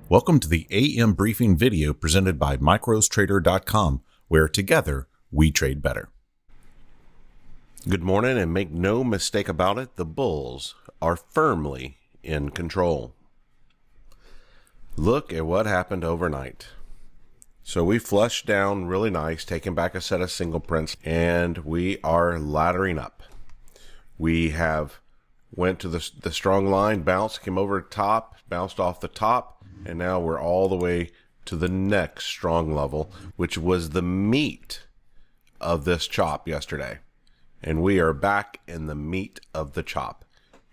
Welcome to the AM briefing video presented by microstrader.com, where together we trade better. Good morning, and make no mistake about it, the bulls are firmly in control. Look at what happened overnight. So we flushed down really nice, taking back a set of single prints, and we are laddering up. We have went to the strong line, bounced, came over top, bounced off the top, and now we're all the way to the next strong level, which was the meat of this chop yesterday. And we are back in the meat of the chop.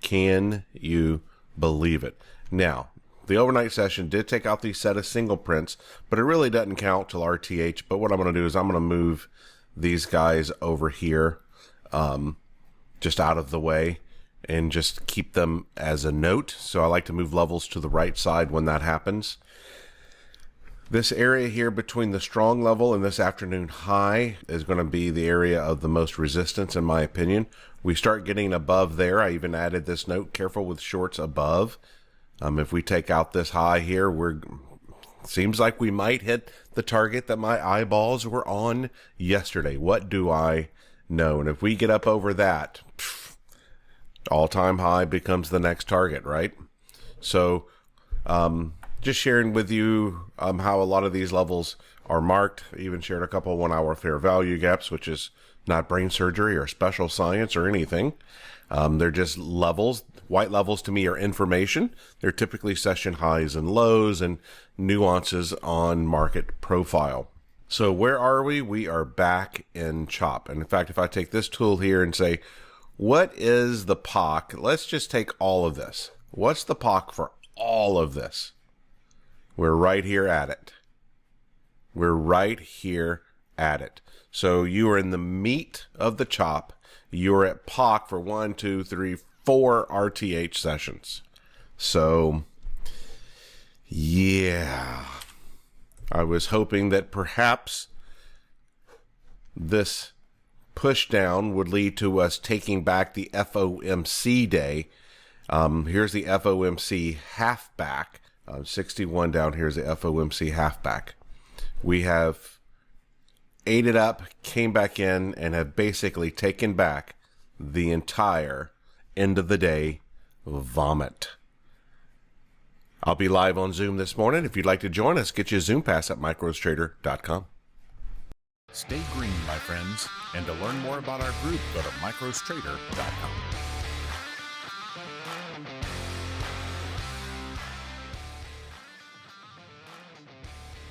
Can you believe it? Now, the overnight session did take out these set of single prints, but it really doesn't count till RTH. But what I'm going to do is I'm going to move these guys over here, just out of the way, and just keep them as a note. So I like to move levels to the right side when that happens. This area here between the strong level and this afternoon high is going to be the area of the most resistance, in my opinion. We start getting above there. I even added this note, careful with shorts above. If we take out this high here, seems like we might hit the target that my eyeballs were on yesterday. What do I know? And if we get up over that, all-time high becomes the next target, right? So just sharing with you how a lot of these levels are marked. I even shared a couple 1 hour fair value gaps, which is not brain surgery or special science or anything. They're just levels. White levels to me are information. They're typically session highs and lows and nuances on market profile. So where are we? We are back in chop. And in fact, if I take this tool here and say, what is the POC? Let's just take all of this. What's the POC for all of this? We're right here at it. We're right here at it. So you are in the meat of the chop. You're at POC for 1, 2, 3, 4 RTH sessions. So, yeah. I was hoping that perhaps this push down would lead to us taking back the FOMC day. Here's the FOMC halfback. 61 down here is the FOMC halfback. We have ate it up, came back in, and have basically taken back the entire end of the day vomit. I'll be live on Zoom this morning. If you'd like to join us, get you a Zoom pass at microstrader.com. Stay green, my friends, and to learn more about our group, go to microstrader.com.